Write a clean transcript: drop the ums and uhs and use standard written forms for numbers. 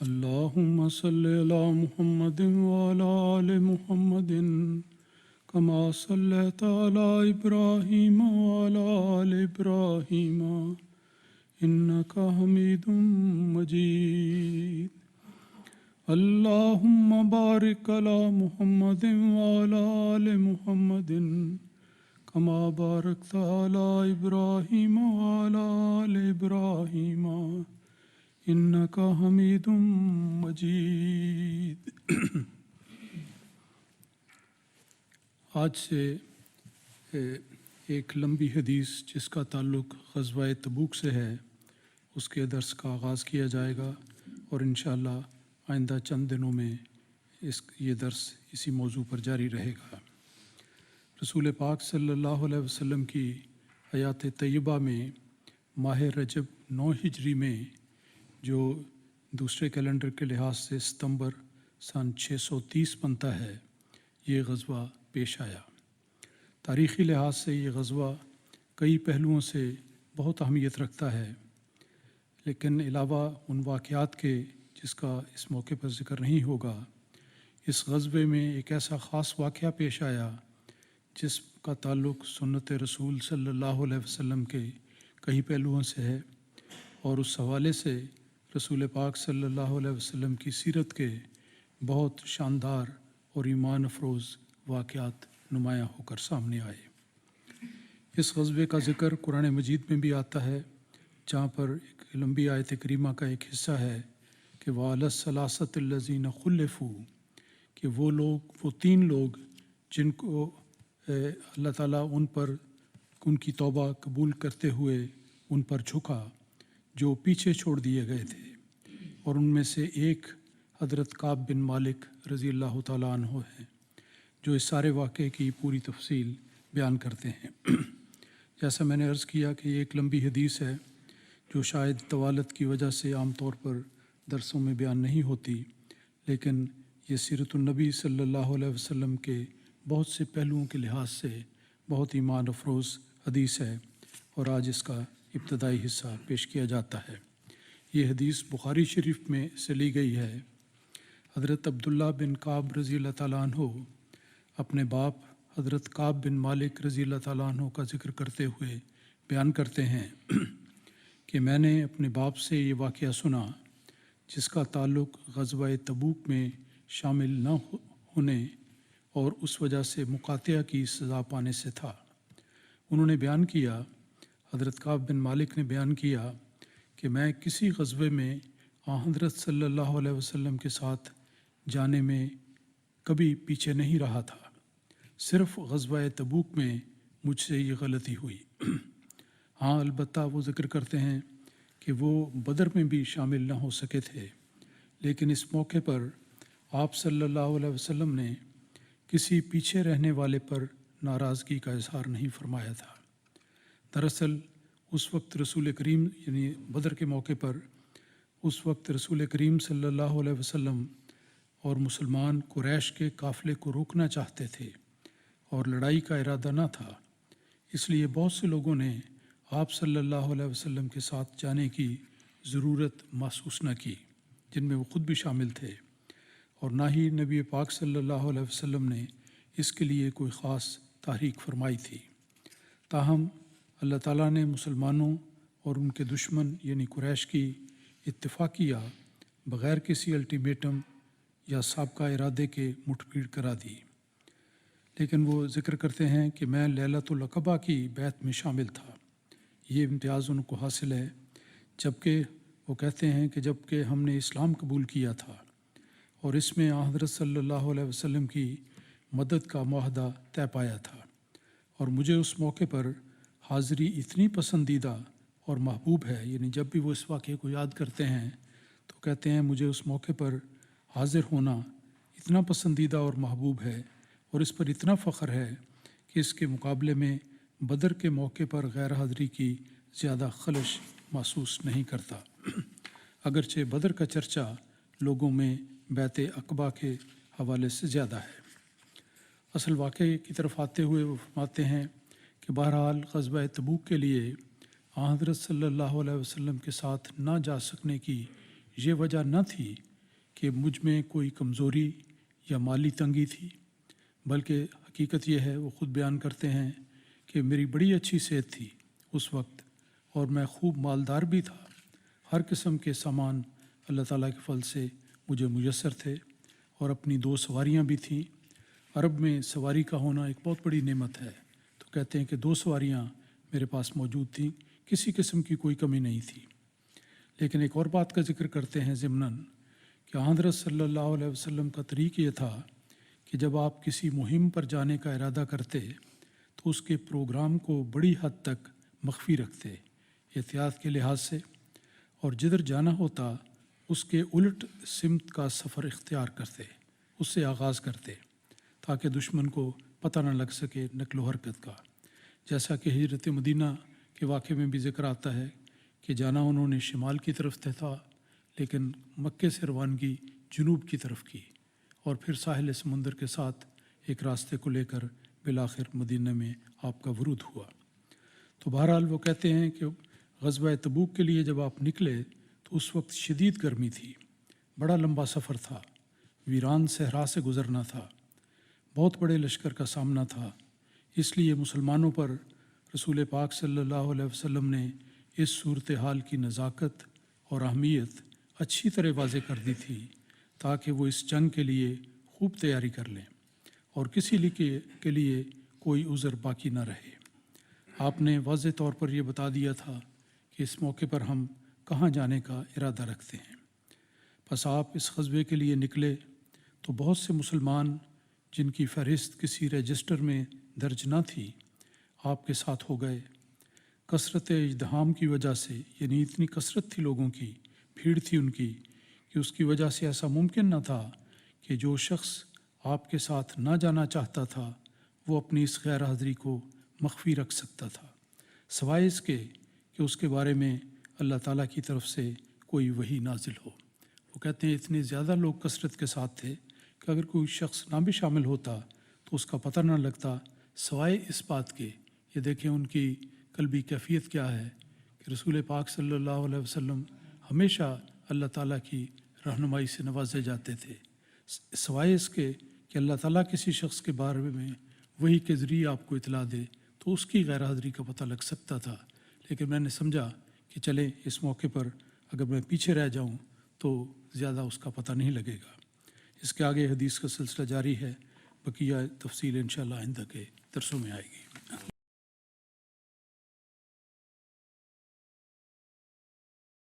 اللهم صل على محمد وعلى آل محمد كما صليت على إبراهيم وعلى آل إبراهيم إنك حميد مجيد. اللهم بارك على محمد وعلى آل محمد كما باركت على إبراهيم وعلى آل إبراهيم إنك حميد مجيد. آج سے ایک لمبی حدیث جس کا تعلق غزوہ تبوک سے ہے اس کے درس کا آغاز کیا جائے گا، اور انشاءاللہ آئندہ چند دنوں میں یہ درس اسی موضوع پر جاری رہے گا. رسول پاک صلی اللہ علیہ وسلم کی حیات طیبہ میں ماہ رجب 9 ہجری میں، جو دوسرے کیلنڈر کے لحاظ سے ستمبر سن 630 بنتا ہے، یہ غزوہ پیش آیا. تاریخی لحاظ سے یہ غزوہ کئی پہلوؤں سے بہت اہمیت رکھتا ہے، لیکن علاوہ ان واقعات کے جس کا اس موقع پر ذکر نہیں ہوگا، اس غزوے میں ایک ایسا خاص واقعہ پیش آیا جس کا تعلق سنت رسول صلی اللہ علیہ وسلم کے کئی پہلوؤں سے ہے، اور اس حوالے سے رسول پاک صلی اللہ علیہ وسلم کی سیرت کے بہت شاندار اور ایمان افروز واقعات نمایاں ہو کر سامنے آئے. اس غزوے کا ذکر قرآن مجید میں بھی آتا ہے، جہاں پر ایک لمبی آیت کریمہ کا ایک حصہ ہے کہ وَعَلَى الثَّلَاثَةِ الَّذِينَ خُلِّفُوا، کہ وہ 3 لوگ جن کو اللہ تعالیٰ ان کی توبہ قبول کرتے ہوئے ان پر جھکا، جو پیچھے چھوڑ دیے گئے تھے، اور ان میں سے ایک حضرت کعب بن مالک رضی اللہ تعالیٰ عنہ ہیں، جو اس سارے واقعے کی پوری تفصیل بیان کرتے ہیں. جیسا میں نے عرض کیا کہ یہ ایک لمبی حدیث ہے جو شاید طوالت کی وجہ سے عام طور پر درسوں میں بیان نہیں ہوتی، لیکن یہ سیرت النبی صلی اللہ علیہ وسلم کے بہت سے پہلوؤں کے لحاظ سے بہت ایمان افروز حدیث ہے، اور آج اس کا ابتدائی حصہ پیش کیا جاتا ہے. یہ حدیث بخاری شریف میں سے لی گئی ہے. حضرت عبداللہ بن کعب رضی اللہ تعالیٰ عنہ اپنے باپ حضرت کعب بن مالک رضی اللہ تعالیٰ عنہ کا ذکر کرتے ہوئے بیان کرتے ہیں کہ میں نے اپنے باپ سے یہ واقعہ سنا جس کا تعلق غزوہ تبوک میں شامل نہ ہونے اور اس وجہ سے مقاطعہ کی سزا پانے سے تھا. انہوں نے بیان کیا، حضرت کعب بن مالک نے بیان کیا کہ میں کسی غزوے میں حضرت صلی اللہ علیہ وسلم کے ساتھ جانے میں کبھی پیچھے نہیں رہا تھا، صرف غزوہ تبوک میں مجھ سے یہ غلطی ہوئی. ہاں، البتہ وہ ذکر کرتے ہیں کہ وہ بدر میں بھی شامل نہ ہو سکے تھے، لیکن اس موقع پر آپ صلی اللہ علیہ وسلم نے کسی پیچھے رہنے والے پر ناراضگی کا اظہار نہیں فرمایا تھا. دراصل اس وقت رسول کریم، یعنی بدر کے موقع پر، اس وقت رسول کریم صلی اللہ علیہ وسلم اور مسلمان قریش کے قافلے کو روکنا چاہتے تھے اور لڑائی کا ارادہ نہ تھا. اس لیے بہت سے لوگوں نے آپ صلی اللہ علیہ وسلم کے ساتھ جانے کی ضرورت محسوس نہ کی، جن میں وہ خود بھی شامل تھے، اور نہ ہی نبی پاک صلی اللہ علیہ وسلم نے اس کے لیے کوئی خاص تحریک فرمائی تھی. تاہم اللہ تعالیٰ نے مسلمانوں اور ان کے دشمن یعنی قریش کی اتفاقیہ بغیر کسی الٹیمیٹم یا سابقہ ارادے کے مٹ بھیڑ کرا دی. لیکن وہ ذکر کرتے ہیں کہ میں لیلۃ العقبہ کی بیعت میں شامل تھا. یہ امتیاز ان کو حاصل ہے، جبکہ وہ کہتے ہیں کہ جبکہ ہم نے اسلام قبول کیا تھا اور اس میں حضرت صلی اللہ علیہ وسلم کی مدد کا معاہدہ طے پایا تھا، اور مجھے اس موقع پر حاضری اتنی پسندیدہ اور محبوب ہے، یعنی جب بھی وہ اس واقعے کو یاد کرتے ہیں تو کہتے ہیں مجھے اس موقع پر حاضر ہونا اتنا پسندیدہ اور محبوب ہے، اور اس پر اتنا فخر ہے کہ اس کے مقابلے میں بدر کے موقع پر غیر حاضری کی زیادہ خلش محسوس نہیں کرتا، اگرچہ بدر کا چرچا لوگوں میں بیعت عقبہ کے حوالے سے زیادہ ہے. اصل واقعے کی طرف آتے ہوئے وہ فرماتے ہیں کہ بہرحال غزوہ تبوک کے لیے حضرت صلی اللہ علیہ وسلم کے ساتھ نہ جا سکنے کی یہ وجہ نہ تھی کہ مجھ میں کوئی کمزوری یا مالی تنگی تھی، بلکہ حقیقت یہ ہے، وہ خود بیان کرتے ہیں کہ میری بڑی اچھی صحت تھی اس وقت، اور میں خوب مالدار بھی تھا۔ ہر قسم کے سامان اللہ تعالیٰ کے فضل سے مجھے میسر تھے، اور اپنی 2 سواریاں بھی تھیں۔ عرب میں سواری کا ہونا ایک بہت بڑی نعمت ہے، تو کہتے ہیں کہ 2 سواریاں میرے پاس موجود تھیں، کسی قسم کی کوئی کمی نہیں تھی۔ لیکن ایک اور بات کا ذکر کرتے ہیں ضمناً کہ حضرت صلی اللہ علیہ وسلم کا طریق یہ تھا کہ جب آپ کسی مہم پر جانے کا ارادہ کرتے تو اس کے پروگرام کو بڑی حد تک مخفی رکھتے احتیاط کے لحاظ سے، اور جدھر جانا ہوتا اس کے الٹ سمت کا سفر اختیار کرتے، اس سے آغاز کرتے تاکہ دشمن کو پتہ نہ لگ سکے نقل و حرکت کا۔ جیسا کہ ہجرت مدینہ کے واقعے میں بھی ذکر آتا ہے کہ جانا انہوں نے شمال کی طرف تھا، لیکن مکے سے روانگی جنوب کی طرف کی، اور پھر ساحل سمندر کے ساتھ ایک راستے کو لے کر بالآخر مدینہ میں آپ کا ورود ہوا۔ تو بہرحال وہ کہتے ہیں کہ غزوہ تبوک کے لیے جب آپ نکلے تو اس وقت شدید گرمی تھی، بڑا لمبا سفر تھا، ویران صحرا سے گزرنا تھا، بہت بڑے لشکر کا سامنا تھا۔ اس لیے مسلمانوں پر رسول پاک صلی اللہ علیہ وسلم نے اس صورتحال کی نزاکت اور اہمیت اچھی طرح واضح کر دی تھی تاکہ وہ اس جنگ کے لیے خوب تیاری کر لیں اور کسی کے لیے کوئی عذر باقی نہ رہے۔ آپ نے واضح طور پر یہ بتا دیا تھا کہ اس موقع پر ہم کہاں جانے کا ارادہ رکھتے ہیں۔ پس آپ اس غزوے کے لیے نکلے تو بہت سے مسلمان جن کی فہرست کسی رجسٹر میں درج نہ تھی آپ کے ساتھ ہو گئے۔ کثرت ازدحام کی وجہ سے، یعنی اتنی کثرت تھی لوگوں کی، بھیڑ تھی ان کی، کہ اس کی وجہ سے ایسا ممکن نہ تھا کہ جو شخص آپ کے ساتھ نہ جانا چاہتا تھا وہ اپنی اس غیر حاضری کو مخفی رکھ سکتا تھا، سوائے اس کے کہ اس کے بارے میں اللہ تعالیٰ کی طرف سے کوئی وحی نازل ہو۔ وہ کہتے ہیں اتنے زیادہ لوگ کثرت کے ساتھ تھے کہ اگر کوئی شخص نہ بھی شامل ہوتا تو اس کا پتہ نہ لگتا، سوائے اس بات کے، یہ دیکھیں ان کی قلبی کیفیت کیا ہے کہ رسول پاک صلی اللہ علیہ وسلم ہمیشہ اللہ تعالیٰ کی رہنمائی سے نوازے جاتے تھے، سوائے اس کے کہ اللہ تعالیٰ کسی شخص کے بارے میں وحی کے ذریعے آپ کو اطلاع دے تو اس کی غیر حاضری کا پتہ لگ سکتا تھا۔ لیکن میں نے سمجھا کہ چلیں اس موقع پر اگر میں پیچھے رہ جاؤں تو زیادہ اس کا پتہ نہیں لگے گا۔ اس کے آگے حدیث کا سلسلہ جاری ہے، بقیہ تفصیل انشاءاللہ آئندہ کے درسوں میں آئے گی۔